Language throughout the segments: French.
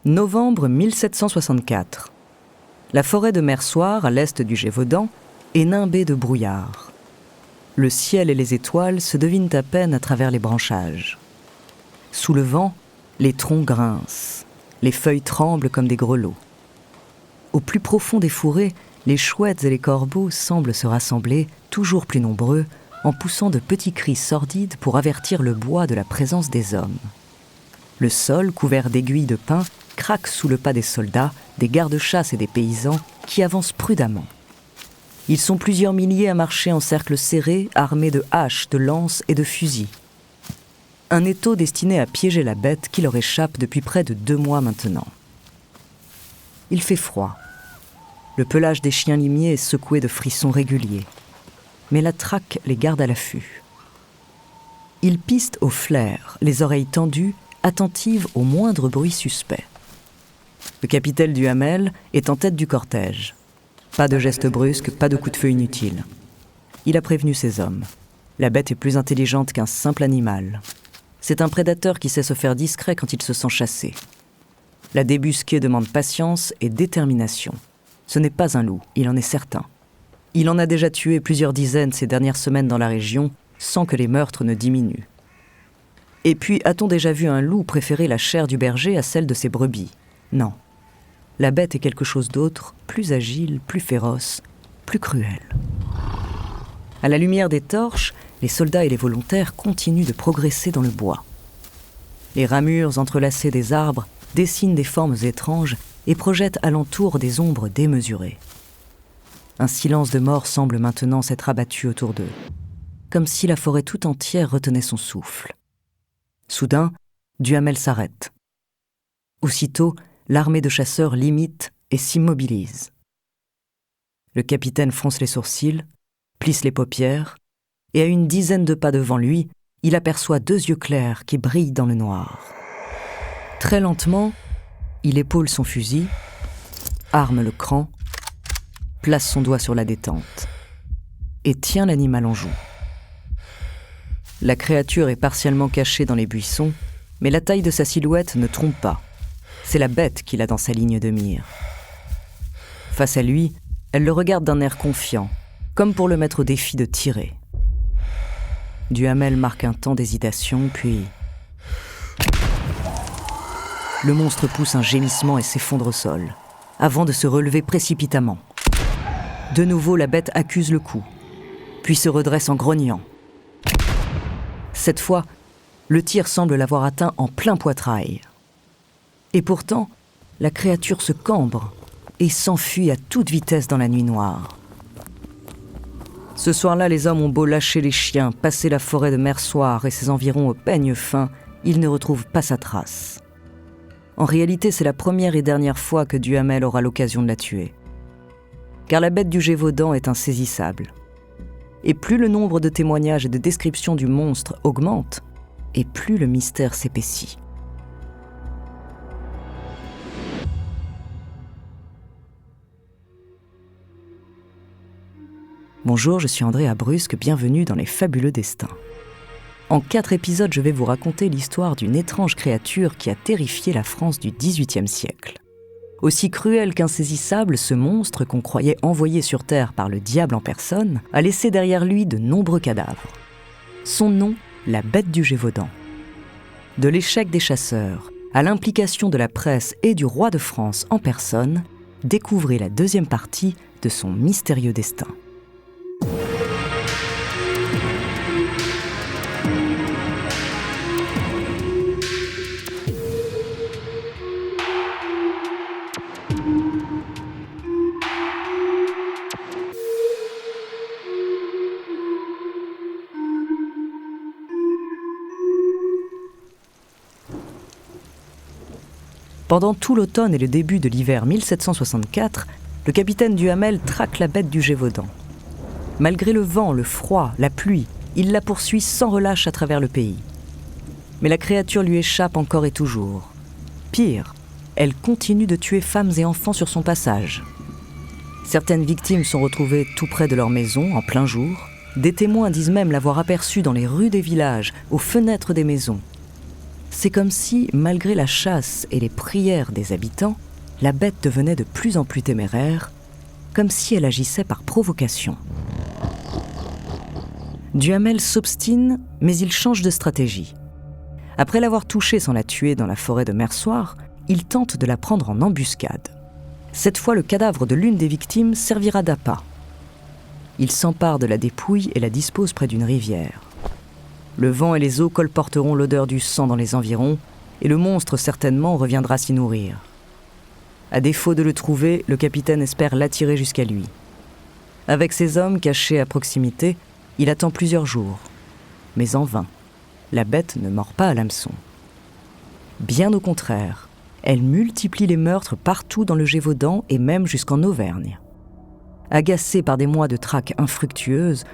Novembre 1764. La forêt de Mersoir, à l'est du Gévaudan, est nimbée de brouillard. Le ciel et les étoiles se devinent à peine à travers les branchages. Sous le vent, les troncs grincent, les feuilles tremblent comme des grelots. Au plus profond des fourrés, les chouettes et les corbeaux semblent se rassembler, toujours plus nombreux, en poussant de petits cris sordides pour avertir le bois de la présence des hommes. Le sol, couvert d'aiguilles de pin, craque sous le pas des soldats, des gardes-chasse et des paysans qui avancent prudemment. Ils sont plusieurs milliers à marcher en cercle serré, armés de haches, de lances et de fusils. Un étau destiné à piéger la bête qui leur échappe depuis près de 2 mois maintenant. Il fait froid. Le pelage des chiens limiers est secoué de frissons réguliers. Mais la traque les garde à l'affût. Ils pistent au flair, les oreilles tendues, attentives au moindre bruit suspect. Le capitaine Duhamel est en tête du cortège. Pas de gestes brusques, pas de coups de feu inutiles. Il a prévenu ses hommes. La bête est plus intelligente qu'un simple animal. C'est un prédateur qui sait se faire discret quand il se sent chassé. La débusquer demande patience et détermination. Ce n'est pas un loup, il en est certain. Il en a déjà tué plusieurs dizaines ces dernières semaines dans la région, sans que les meurtres ne diminuent. Et puis, a-t-on déjà vu un loup préférer la chair du berger à celle de ses brebis ? Non. La bête est quelque chose d'autre, plus agile, plus féroce, plus cruel. À la lumière des torches, les soldats et les volontaires continuent de progresser dans le bois. Les ramures entrelacées des arbres dessinent des formes étranges et projettent alentour des ombres démesurées. Un silence de mort semble maintenant s'être abattu autour d'eux, comme si la forêt tout entière retenait son souffle. Soudain, Duhamel s'arrête. Aussitôt, l'armée de chasseurs l'imite et s'immobilise. Le capitaine fronce les sourcils, plisse les paupières, et à une dizaine de pas devant lui, il aperçoit 2 yeux clairs qui brillent dans le noir. Très lentement, il épaule son fusil, arme le cran, place son doigt sur la détente et tient l'animal en joue. La créature est partiellement cachée dans les buissons, mais la taille de sa silhouette ne trompe pas. C'est la bête qu'il a dans sa ligne de mire. Face à lui, elle le regarde d'un air confiant, comme pour le mettre au défi de tirer. Duhamel marque un temps d'hésitation, puis... Le monstre pousse un gémissement et s'effondre au sol, avant de se relever précipitamment. De nouveau, la bête accuse le coup, puis se redresse en grognant. Cette fois, le tir semble l'avoir atteint en plein poitrail. Et pourtant, la créature se cambre et s'enfuit à toute vitesse dans la nuit noire. Ce soir-là, les hommes ont beau lâcher les chiens, passer la forêt de Mersoir et ses environs au peigne fin, ils ne retrouvent pas sa trace. En réalité, c'est la première et dernière fois que Duhamel aura l'occasion de la tuer. Car la bête du Gévaudan est insaisissable. Et plus le nombre de témoignages et de descriptions du monstre augmente, et plus le mystère s'épaissit. Bonjour, je suis André Abrusque, bienvenue dans Les Fabuleux Destins. En 4 épisodes, je vais vous raconter l'histoire d'une étrange créature qui a terrifié la France du XVIIIe siècle. Aussi cruel qu'insaisissable, ce monstre qu'on croyait envoyé sur Terre par le diable en personne a laissé derrière lui de nombreux cadavres. Son nom, la bête du Gévaudan. De l'échec des chasseurs à l'implication de la presse et du roi de France en personne, découvrez la 2e partie de son mystérieux destin. Pendant tout l'automne et le début de l'hiver 1764, le capitaine Duhamel traque la bête du Gévaudan. Malgré le vent, le froid, la pluie, il la poursuit sans relâche à travers le pays. Mais la créature lui échappe encore et toujours. Pire, elle continue de tuer femmes et enfants sur son passage. Certaines victimes sont retrouvées tout près de leur maison, en plein jour. Des témoins disent même l'avoir aperçue dans les rues des villages, aux fenêtres des maisons. c'est comme si, malgré la chasse et les prières des habitants, la bête devenait de plus en plus téméraire, comme si elle agissait par provocation. Duhamel s'obstine, mais il change de stratégie. Après l'avoir touchée sans la tuer dans la forêt de Mersoir, il tente de la prendre en embuscade. Cette fois, le cadavre de l'une des victimes servira d'appât. Il s'empare de la dépouille et la dispose près d'une rivière. Le vent et les eaux colporteront l'odeur du sang dans les environs, et le monstre certainement reviendra s'y nourrir. À défaut de le trouver, le capitaine espère l'attirer jusqu'à lui. Avec ses hommes cachés à proximité, il attend plusieurs jours. Mais en vain. La bête ne mord pas à l'hameçon. Bien au contraire, elle multiplie les meurtres partout dans le Gévaudan et même jusqu'en Auvergne. Agacé par des mois de traque infructueuse,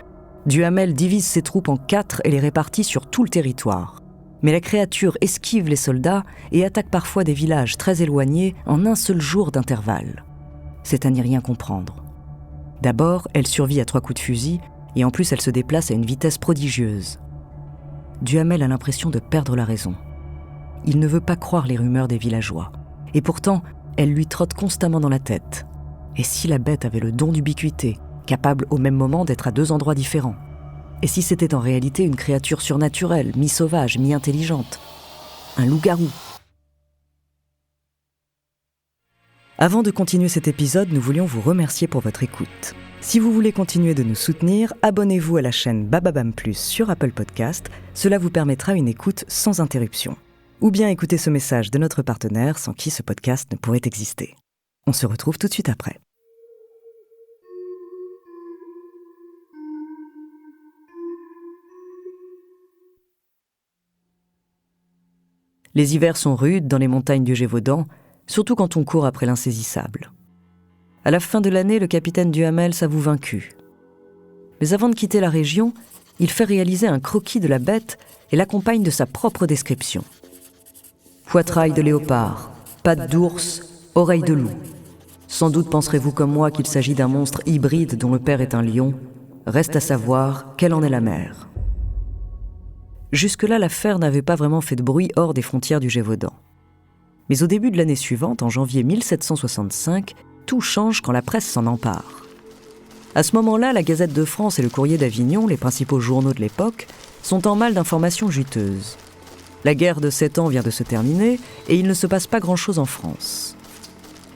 Duhamel divise ses troupes en 4 et les répartit sur tout le territoire. Mais la créature esquive les soldats et attaque parfois des villages très éloignés en un seul jour d'intervalle. C'est à n'y rien comprendre. D'abord, elle survit à 3 coups de fusil et en plus elle se déplace à une vitesse prodigieuse. Duhamel a l'impression de perdre la raison. Il ne veut pas croire les rumeurs des villageois. Et pourtant, elle lui trotte constamment dans la tête. Et si la bête avait le don d'ubiquité, capable au même moment d'être à 2 endroits différents? Et si c'était en réalité une créature surnaturelle, mi-sauvage, mi-intelligente? Un loup-garou? Avant de continuer cet épisode, nous voulions vous remercier pour votre écoute. Si vous voulez continuer de nous soutenir, abonnez-vous à la chaîne Bababam Plus sur Apple Podcast. Cela vous permettra une écoute sans interruption. Ou bien écoutez ce message de notre partenaire sans qui ce podcast ne pourrait exister. On se retrouve tout de suite après. Les hivers sont rudes dans les montagnes du Gévaudan, surtout quand on court après l'insaisissable. À la fin de l'année, le capitaine Duhamel s'avoue vaincu. Mais avant de quitter la région, il fait réaliser un croquis de la bête et l'accompagne de sa propre description. Poitrail de léopard, pattes d'ours, oreilles de loup. Sans doute penserez-vous comme moi qu'il s'agit d'un monstre hybride dont le père est un lion. Reste à savoir quelle en est la mère. Jusque-là, l'affaire n'avait pas vraiment fait de bruit hors des frontières du Gévaudan. Mais au début de l'année suivante, en janvier 1765, tout change quand la presse s'en empare. À ce moment-là, la Gazette de France et le Courrier d'Avignon, les principaux journaux de l'époque, sont en mal d'informations juteuses. La guerre de 7 ans vient de se terminer et il ne se passe pas grand-chose en France.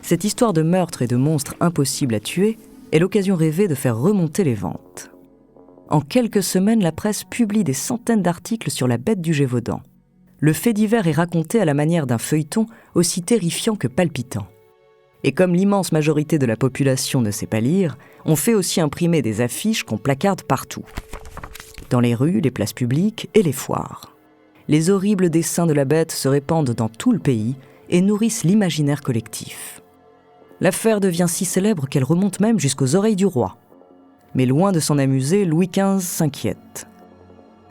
Cette histoire de meurtre et de monstres impossibles à tuer est l'occasion rêvée de faire remonter les ventes. En quelques semaines, la presse publie des centaines d'articles sur la bête du Gévaudan. Le fait divers est raconté à la manière d'un feuilleton aussi terrifiant que palpitant. Et comme l'immense majorité de la population ne sait pas lire, on fait aussi imprimer des affiches qu'on placarde partout. Dans les rues, les places publiques et les foires. Les horribles dessins de la bête se répandent dans tout le pays et nourrissent l'imaginaire collectif. L'affaire devient si célèbre qu'elle remonte même jusqu'aux oreilles du roi. Mais loin de s'en amuser, Louis XV s'inquiète.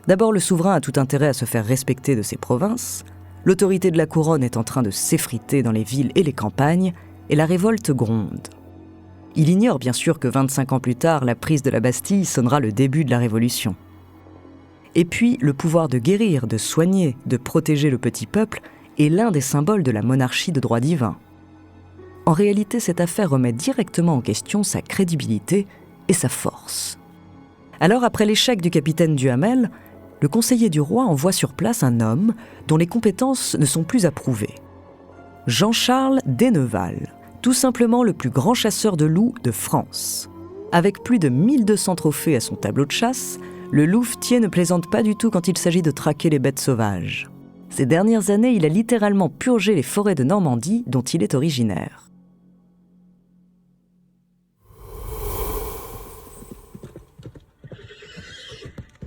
D'abord, le souverain a tout intérêt à se faire respecter de ses provinces, l'autorité de la couronne est en train de s'effriter dans les villes et les campagnes, et la révolte gronde. Il ignore bien sûr que 25 ans plus tard, la prise de la Bastille sonnera le début de la Révolution. Et puis, le pouvoir de guérir, de soigner, de protéger le petit peuple est l'un des symboles de la monarchie de droit divin. En réalité, cette affaire remet directement en question sa crédibilité et sa force. Alors, après l'échec du capitaine Duhamel, le conseiller du roi envoie sur place un homme dont les compétences ne sont plus approuvées. Jean-Charles Denneval, tout simplement le plus grand chasseur de loups de France. Avec plus de 1200 trophées à son tableau de chasse, le louvetier ne plaisante pas du tout quand il s'agit de traquer les bêtes sauvages. Ces dernières années, il a littéralement purgé les forêts de Normandie dont il est originaire.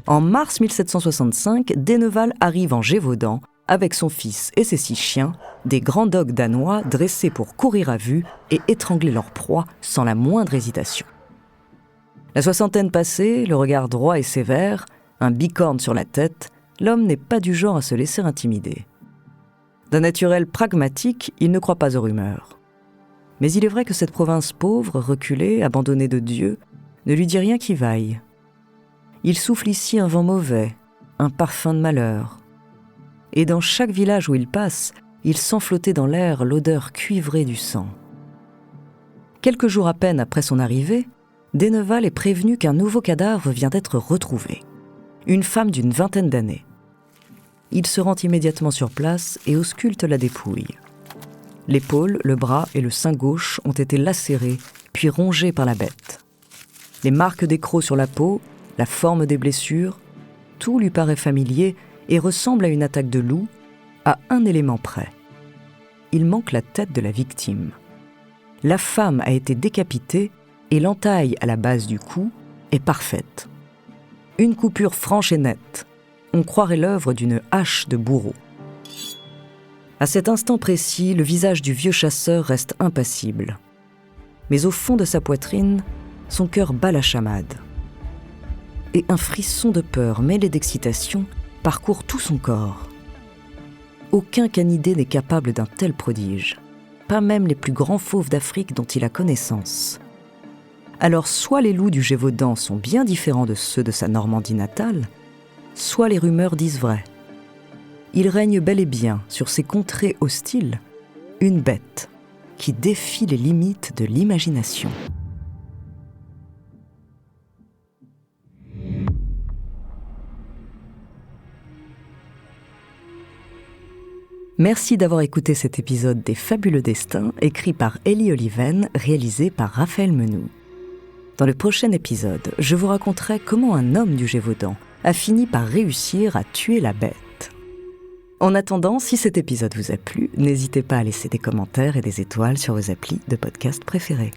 En mars 1765, Denneval arrive en Gévaudan avec son fils et ses 6 chiens, des grands dogs danois dressés pour courir à vue et étrangler leur proie sans la moindre hésitation. La soixantaine passée, le regard droit et sévère, un bicorne sur la tête, l'homme n'est pas du genre à se laisser intimider. D'un naturel pragmatique, il ne croit pas aux rumeurs. Mais il est vrai que cette province pauvre, reculée, abandonnée de Dieu, ne lui dit rien qui vaille. Il souffle ici un vent mauvais, un parfum de malheur. et dans chaque village où il passe, il sent flotter dans l'air l'odeur cuivrée du sang. Quelques jours à peine après son arrivée, Denneval est prévenu qu'un nouveau cadavre vient d'être retrouvé. Une femme d'une vingtaine d'années. Il se rend immédiatement sur place et ausculte la dépouille. L'épaule, le bras et le sein gauche ont été lacérés, puis rongés par la bête. Les marques des crocs sur la peau, la forme des blessures, tout lui paraît familier et ressemble à une attaque de loup, à un élément près. Il manque la tête de la victime. La femme a été décapitée et l'entaille à la base du cou est parfaite. Une coupure franche et nette. On croirait l'œuvre d'une hache de bourreau. À cet instant précis, le visage du vieux chasseur reste impassible. Mais au fond de sa poitrine, son cœur bat la chamade. Et un frisson de peur mêlé d'excitation parcourt tout son corps. Aucun canidé n'est capable d'un tel prodige, pas même les plus grands fauves d'Afrique dont il a connaissance. Alors soit les loups du Gévaudan sont bien différents de ceux de sa Normandie natale, soit les rumeurs disent vrai. Il règne bel et bien sur ces contrées hostiles une bête qui défie les limites de l'imagination. Merci d'avoir écouté cet épisode des Fabuleux Destins, écrit par Élie Oliven, réalisé par Raphaël Menou. Dans le prochain épisode, je vous raconterai comment un homme du Gévaudan a fini par réussir à tuer la bête. En attendant, si cet épisode vous a plu, n'hésitez pas à laisser des commentaires et des étoiles sur vos applis de podcast préférés.